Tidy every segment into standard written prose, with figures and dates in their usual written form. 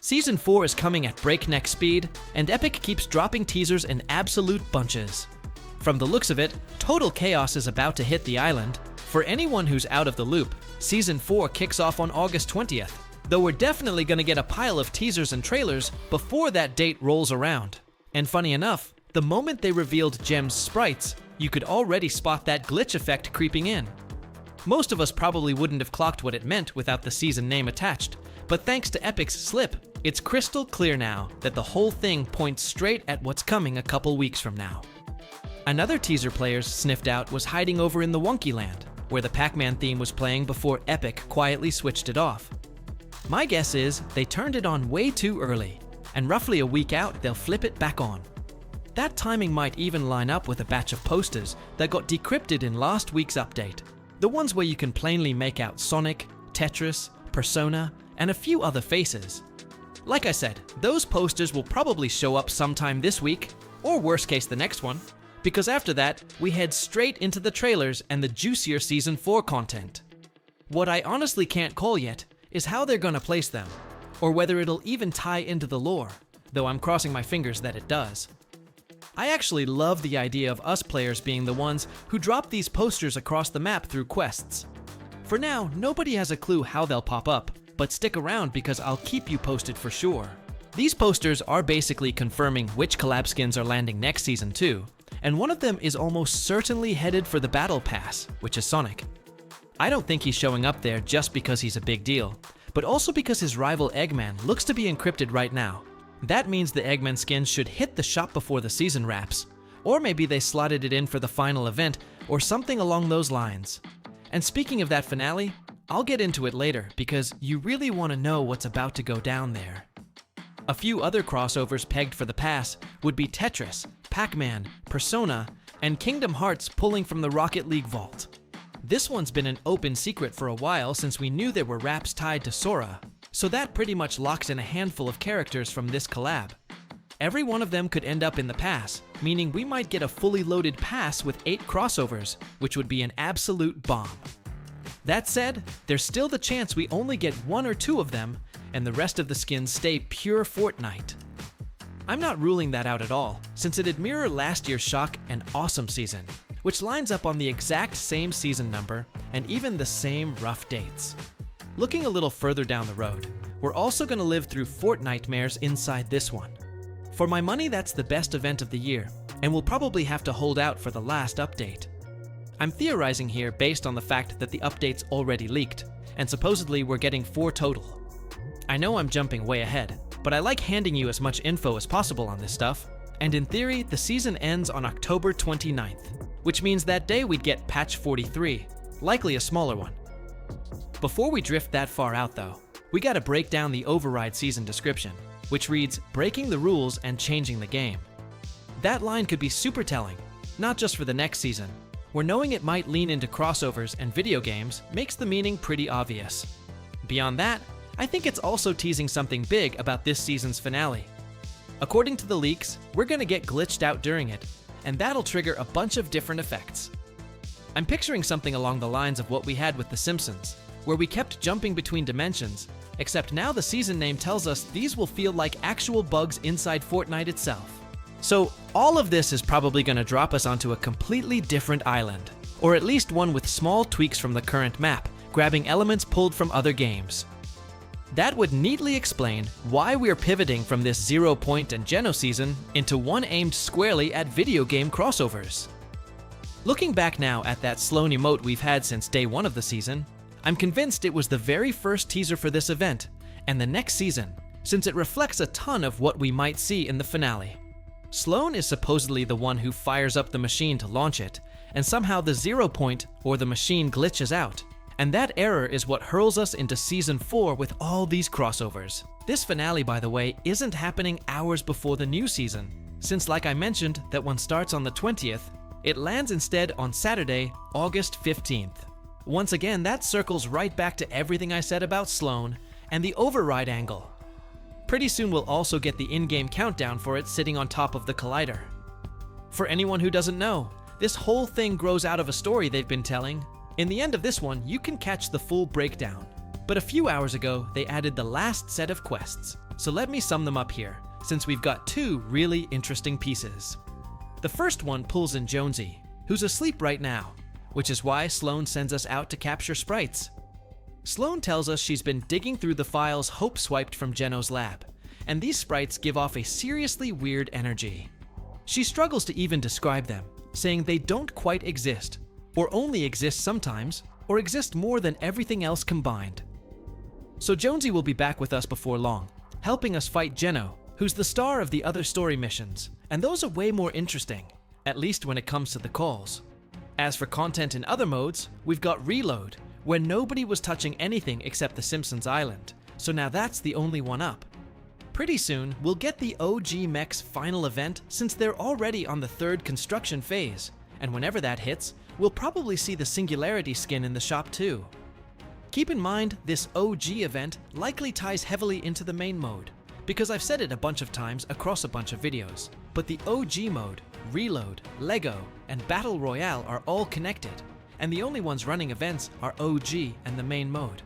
Season 4 is coming at breakneck speed, and Epic keeps dropping teasers in absolute bunches. From the looks of it, total chaos is about to hit the island. For anyone who's out of the loop, Season 4 kicks off on August 20th, though we're definitely gonna get a pile of teasers and trailers before that date rolls around. And funny enough, the moment they revealed Gem's sprites, you could already spot that glitch effect creeping in. Most of us probably wouldn't have clocked what it meant without the season name attached, but thanks to Epic's slip, it's crystal clear now that the whole thing points straight at what's coming a couple weeks from now. Another teaser players sniffed out was hiding over in the Wonky Land, where the Pac-Man theme was playing before Epic quietly switched it off. My guess is they turned it on way too early, and roughly a week out they'll flip it back on. That timing might even line up with a batch of posters that got decrypted in last week's update. The ones where you can plainly make out Sonic, Tetris, Persona, and a few other faces. Like I said, those posters will probably show up sometime this week, or worst case the next one, because after that, we head straight into the trailers and the juicier Season 4 content. What I honestly can't call yet is how they're gonna place them, or whether it'll even tie into the lore, though I'm crossing my fingers that it does. I actually love the idea of us players being the ones who drop these posters across the map through quests. For now, nobody has a clue how they'll pop up, but stick around because I'll keep you posted for sure. These posters are basically confirming which collab skins are landing next season too, and one of them is almost certainly headed for the Battle Pass, which is Sonic. I don't think he's showing up there just because he's a big deal, but also because his rival Eggman looks to be encrypted right now. That means the Eggman skin should hit the shop before the season wraps, or maybe they slotted it in for the final event or something along those lines. And speaking of that finale, I'll get into it later because you really want to know what's about to go down there. A few other crossovers pegged for the pass would be Tetris, Pac-Man, Persona, and Kingdom Hearts pulling from the Rocket League vault. This one's been an open secret for a while since we knew there were raps tied to Sora, so that pretty much locks in a handful of characters from this collab. Every one of them could end up in the pass, meaning we might get a fully loaded pass with 8 crossovers, which would be an absolute bomb. That said, there's still the chance we only get 1 or 2 of them, and the rest of the skins stay pure Fortnite. I'm not ruling that out at all, since it'd mirror last year's Shock and Awesome season, which lines up on the exact same season number and even the same rough dates. Looking a little further down the road, we're also going to live through Fortnitemares inside this one. For my money, that's the best event of the year, and we'll probably have to hold out for the last update. I'm theorizing here based on the fact that the update's already leaked, and supposedly we're getting 4 total. I know I'm jumping way ahead, but I like handing you as much info as possible on this stuff, and in theory, the season ends on October 29th, which means that day we'd get patch 43, likely a smaller one. Before we drift that far out though, we gotta break down the Override season description, which reads, breaking the rules and changing the game. That line could be super telling, not just for the next season, where knowing it might lean into crossovers and video games makes the meaning pretty obvious. Beyond that, I think it's also teasing something big about this season's finale. According to the leaks, we're gonna get glitched out during it, and that'll trigger a bunch of different effects. I'm picturing something along the lines of what we had with The Simpsons, where we kept jumping between dimensions, except now the season name tells us these will feel like actual bugs inside Fortnite itself. So all of this is probably going to drop us onto a completely different island, or at least one with small tweaks from the current map, grabbing elements pulled from other games. That would neatly explain why we're pivoting from this 0 Point and Geno season into one aimed squarely at video game crossovers. Looking back now at that Sloan emote we've had since day 1 of the season, I'm convinced it was the very first teaser for this event, and the next season, since it reflects a ton of what we might see in the finale. Sloan is supposedly the one who fires up the machine to launch it, and somehow the 0 Point or the machine glitches out. And that error is what hurls us into Season 4 with all these crossovers. This finale, by the way, isn't happening hours before the new season, since like I mentioned, that one starts on the 20th, it lands instead on Saturday, August 15th. Once again, that circles right back to everything I said about Sloan and the Override angle. Pretty soon we'll also get the in-game countdown for it sitting on top of the Collider. For anyone who doesn't know, this whole thing grows out of a story they've been telling. In the end of this one, you can catch the full breakdown. But a few hours ago, they added the last set of quests, so let me sum them up here, since we've got two really interesting pieces. The first one pulls in Jonesy, who's asleep right now, which is why Sloane sends us out to capture Sprites. Sloane tells us she's been digging through the files Hope swiped from Geno's lab, and these sprites give off a seriously weird energy. She struggles to even describe them, saying they don't quite exist, or only exist sometimes, or exist more than everything else combined. So Jonesy will be back with us before long, helping us fight Geno, who's the star of the other story missions, and those are way more interesting, at least when it comes to the calls. As for content in other modes, we've got Reload, where nobody was touching anything except the Simpsons Island, so now that's the only one up. Pretty soon, we'll get the OG Mech's final event since they're already on the third construction phase, and whenever that hits, we'll probably see the Singularity skin in the shop too. Keep in mind, this OG event likely ties heavily into the main mode, because I've said it a bunch of times across a bunch of videos, but the OG mode, Reload, Lego, and Battle Royale are all connected, and the only ones running events are OG and the main mode.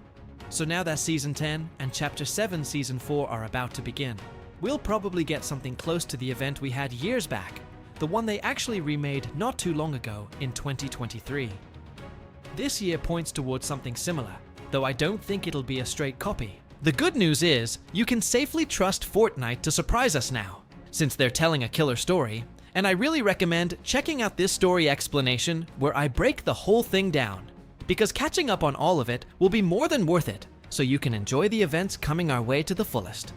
So now that Season 10 and Chapter 7 Season 4 are about to begin, we'll probably get something close to the event we had years back, the one they actually remade not too long ago in 2023. This year points towards something similar, though I don't think it'll be a straight copy. The good news is, you can safely trust Fortnite to surprise us now, since they're telling a killer story, and I really recommend checking out this story explanation where I break the whole thing down, because catching up on all of it will be more than worth it, so you can enjoy the events coming our way to the fullest.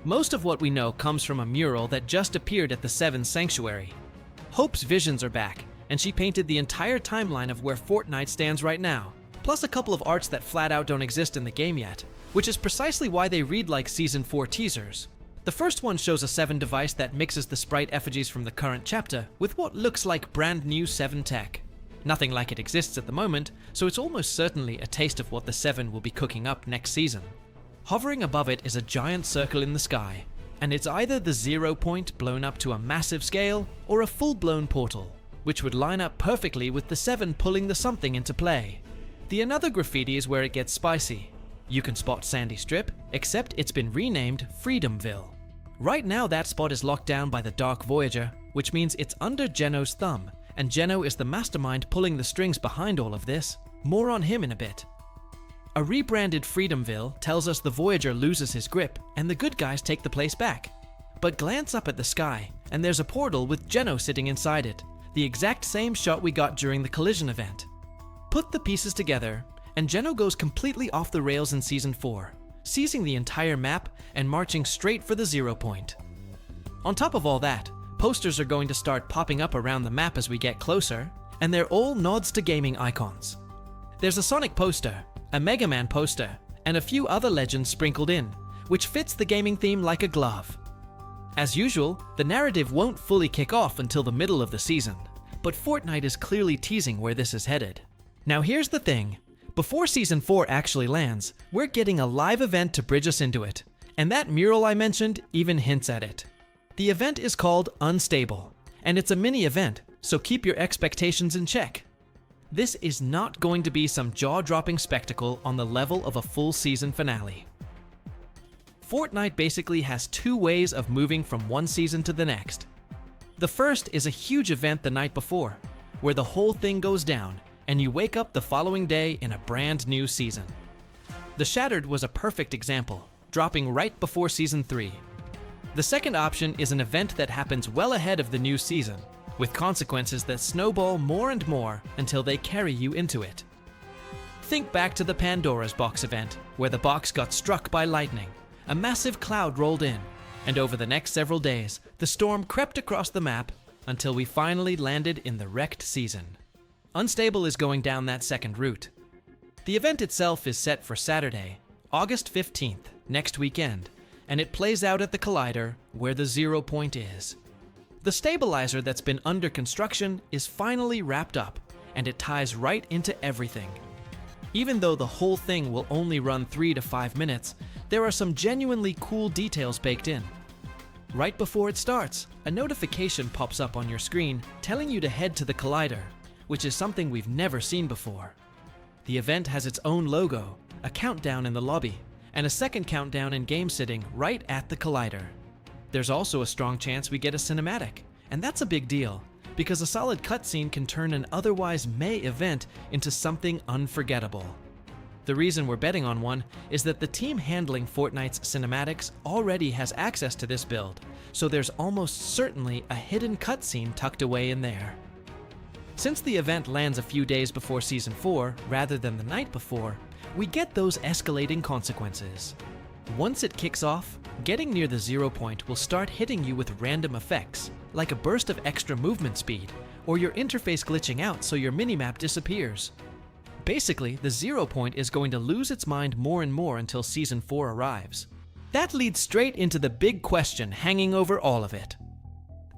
Most of what we know comes from a mural that just appeared at the Seven Sanctuary. Hope's visions are back, and she painted the entire timeline of where Fortnite stands right now, plus a couple of arts that flat out don't exist in the game yet, which is precisely why they read like Season 4 teasers. The first one shows a 7 device that mixes the sprite effigies from the current chapter with what looks like brand new 7 tech. Nothing like it exists at the moment, so it's almost certainly a taste of what the 7 will be cooking up next season. Hovering above it is a giant circle in the sky, and it's either the 0 point blown up to a massive scale or a full-blown portal, which would line up perfectly with the 7 pulling the something into play. The another graffiti is where it gets spicy. You can spot Sandy Strip, except it's been renamed Freedomville. Right now that spot is locked down by the Dark Voyager, which means it's under Geno's thumb, and Geno is the mastermind pulling the strings behind all of this. More on him in a bit. A rebranded Freedomville tells us the Voyager loses his grip, and the good guys take the place back. But glance up at the sky, and there's a portal with Geno sitting inside it, the exact same shot we got during the collision event. Put the pieces together, and Geno goes completely off the rails in Season 4, seizing the entire map and marching straight for the 0 point. On top of all that, posters are going to start popping up around the map as we get closer, and they're all nods to gaming icons. There's a Sonic poster, a Mega Man poster, and a few other legends sprinkled in, which fits the gaming theme like a glove. As usual, the narrative won't fully kick off until the middle of the season, but Fortnite is clearly teasing where this is headed. Now here's the thing. Before Season 4 actually lands, we're getting a live event to bridge us into it, and that mural I mentioned even hints at it. The event is called Unstable, and it's a mini event, so keep your expectations in check. This is not going to be some jaw-dropping spectacle on the level of a full season finale. Fortnite basically has 2 ways of moving from one season to the next. The first is a huge event the night before, where the whole thing goes down, and you wake up the following day in a brand new season. The Shattered was a perfect example, dropping right before Season 3. The second option is an event that happens well ahead of the new season, with consequences that snowball more and more until they carry you into it. Think back to the Pandora's Box event, where the box got struck by lightning, a massive cloud rolled in, and over the next several days, the storm crept across the map until we finally landed in the wrecked season. Unstable is going down that second route. The event itself is set for Saturday, August 15th, next weekend, and it plays out at the Collider, where the 0 point is. The stabilizer that's been under construction is finally wrapped up, and it ties right into everything. Even though the whole thing will only run 3 to 5 minutes, there are some genuinely cool details baked in. Right before it starts, a notification pops up on your screen telling you to head to the Collider, which is something we've never seen before. The event has its own logo, a countdown in the lobby, and a second countdown in game sitting right at the collider. There's also a strong chance we get a cinematic, and that's a big deal, because a solid cutscene can turn an otherwise meh event into something unforgettable. The reason we're betting on one is that the team handling Fortnite's cinematics already has access to this build, so there's almost certainly a hidden cutscene tucked away in there. Since the event lands a few days before Season 4 rather than the night before, we get those escalating consequences. Once it kicks off, getting near the 0 point will start hitting you with random effects, like a burst of extra movement speed, or your interface glitching out so your minimap disappears. Basically, the 0 point is going to lose its mind more and more until Season 4 arrives. That leads straight into the big question hanging over all of it.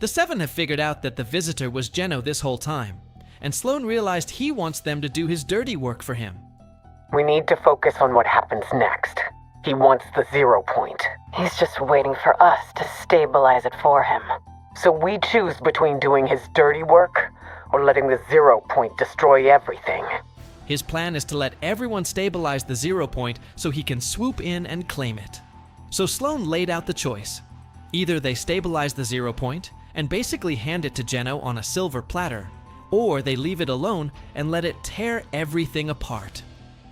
The 7 have figured out that the visitor was Geno this whole time, and Sloan realized he wants them to do his dirty work for him. We need to focus on what happens next. He wants the 0 point. He's just waiting for us to stabilize it for him. So we choose between doing his dirty work or letting the 0 point destroy everything. His plan is to let everyone stabilize the 0 point so he can swoop in and claim it. So Sloan laid out the choice. Either they stabilize the 0 point and basically hand it to Geno on a silver platter, or they leave it alone and let it tear everything apart.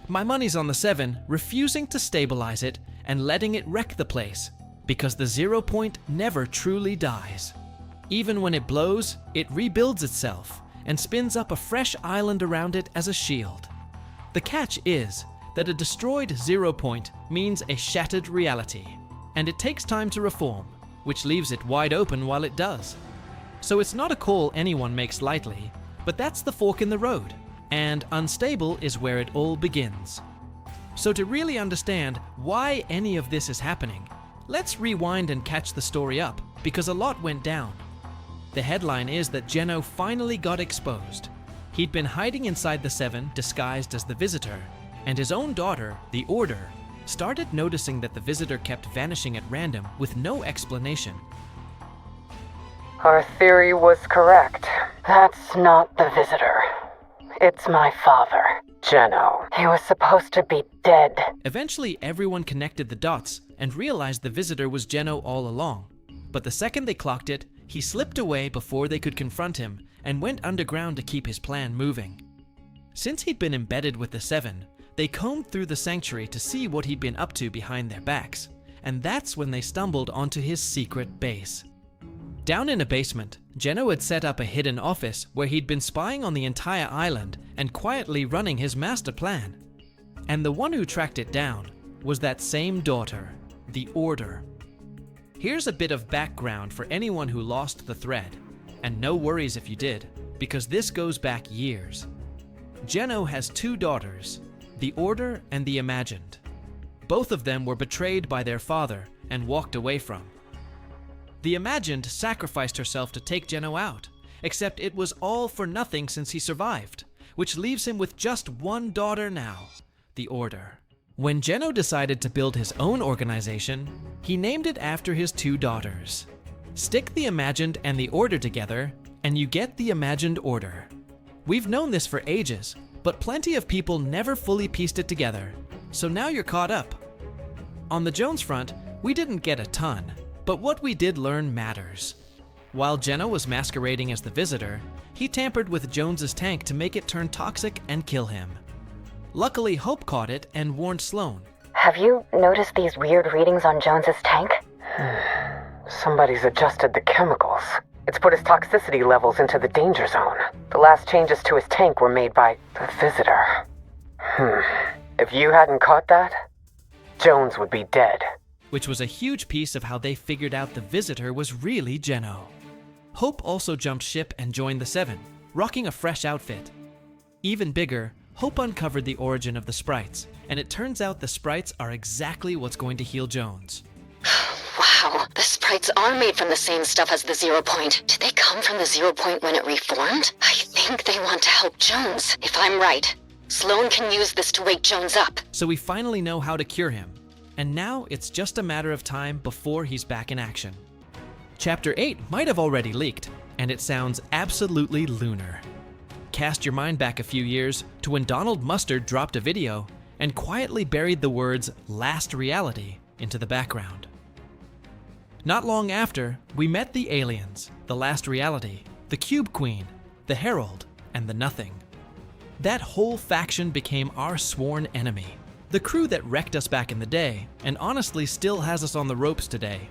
My money's on the 7 refusing to stabilize it and letting it wreck the place, because the 0 point never truly dies. Even when it blows, it rebuilds itself and spins up a fresh island around it as a shield. The catch is that a destroyed 0 point means a shattered reality, and it takes time to reform, which leaves it wide open while it does. So it's not a call anyone makes lightly, but that's the fork in the road, and unstable is where it all begins. So to really understand why any of this is happening, let's rewind and catch the story up, because a lot went down. The headline is that Geno finally got exposed. He'd been hiding inside the 7 disguised as the visitor, and his own daughter, the Order, started noticing that the visitor kept vanishing at random with no explanation. Our theory was correct. That's not the visitor. It's my father. Geno. He was supposed to be dead. Eventually, everyone connected the dots and realized the visitor was Geno all along. But the second they clocked it, he slipped away before they could confront him and went underground to keep his plan moving. Since he'd been embedded with the 7, they combed through the sanctuary to see what he'd been up to behind their backs, and that's when they stumbled onto his secret base. Down in a basement, Geno had set up a hidden office where he'd been spying on the entire island and quietly running his master plan. And the one who tracked it down was that same daughter, the Order. Here's a bit of background for anyone who lost the thread, and no worries if you did, because this goes back years. Geno has 2 daughters, the Order and the Imagined. Both of them were betrayed by their father and walked away from. The Imagined sacrificed herself to take Geno out, except it was all for nothing since he survived, which leaves him with just one daughter now, the Order. When Geno decided to build his own organization, he named it after his 2 daughters. Stick the Imagined and the Order together, and you get the Imagined Order. We've known this for ages, but plenty of people never fully pieced it together, so now you're caught up. On the Jones front, we didn't get a ton, but what we did learn matters. While Geno was masquerading as the visitor, he tampered with Jones's tank to make it turn toxic and kill him. Luckily, Hope caught it and warned Sloan. Have you noticed these weird readings on Jones's tank? Somebody's adjusted the chemicals. It's put his toxicity levels into the danger zone. The last changes to his tank were made by the visitor. If you hadn't caught that, Jones would be dead. Which was a huge piece of how they figured out the visitor was really Geno. Hope also jumped ship and joined the 7, rocking a fresh outfit. Even bigger, Hope uncovered the origin of the Sprites, and it turns out the Sprites are exactly what's going to heal Jones. Wow, the Sprites are made from the same stuff as the 0 point. Did they come from the 0 point when it reformed? I think they want to help Jones, if I'm right. Sloan can use this to wake Jones up. So we finally know how to cure him, and now it's just a matter of time before he's back in action. Chapter 8 might have already leaked, and it sounds absolutely lunar. Cast your mind back a few years to when Donald Mustard dropped a video, and quietly buried the words "Last Reality" into the background. Not long after, we met the aliens, the Last Reality, the Cube Queen, the Herald, and the Nothing. That whole faction became our sworn enemy, the crew that wrecked us back in the day, and honestly still has us on the ropes today.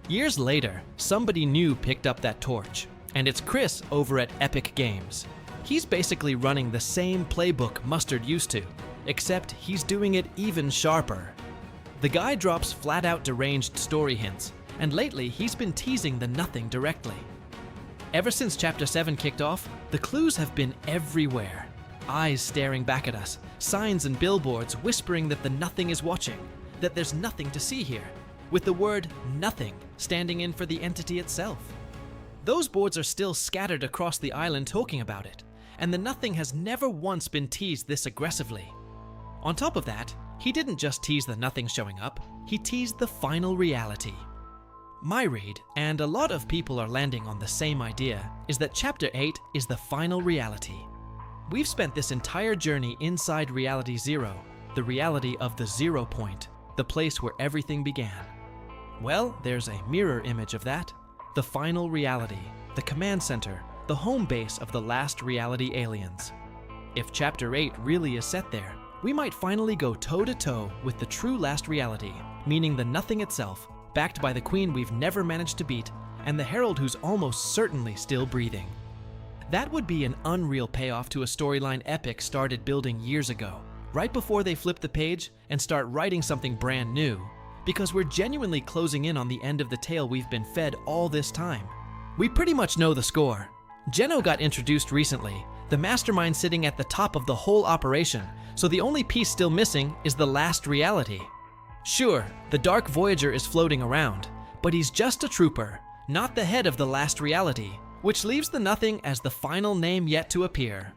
Years later, somebody new picked up that torch, and it's Chris over at Epic Games. He's basically running the same playbook Mustard used to, except he's doing it even sharper. The guy drops flat-out deranged story hints, and lately he's been teasing the Nothing directly. Ever since Chapter 7 kicked off, the clues have been everywhere. Eyes staring back at us, signs and billboards whispering that the Nothing is watching, that there's nothing to see here, with the word "nothing" standing in for the entity itself. Those boards are still scattered across the island talking about it, and the Nothing has never once been teased this aggressively. On top of that, he didn't just tease the Nothing showing up, he teased the final reality. My read, and a lot of people are landing on the same idea, is that Chapter 8 is the final reality. We've spent this entire journey inside Reality Zero, the reality of the 0 point, the place where everything began. Well, there's a mirror image of that. The final reality, the command center, the home base of the Last Reality aliens. If Chapter 8 really is set there, we might finally go toe-to-toe with the true Last Reality, meaning the Nothing itself, backed by the Queen we've never managed to beat, and the Herald who's almost certainly still breathing. That would be an unreal payoff to a storyline Epic started building years ago, right before they flip the page and start writing something brand new, because we're genuinely closing in on the end of the tale we've been fed all this time. We pretty much know the score. Geno got introduced recently, the mastermind sitting at the top of the whole operation, so the only piece still missing is the Last Reality. Sure, the Dark Voyager is floating around, but he's just a trooper, not the head of the Last Reality, which leaves the Nothing as the final name yet to appear.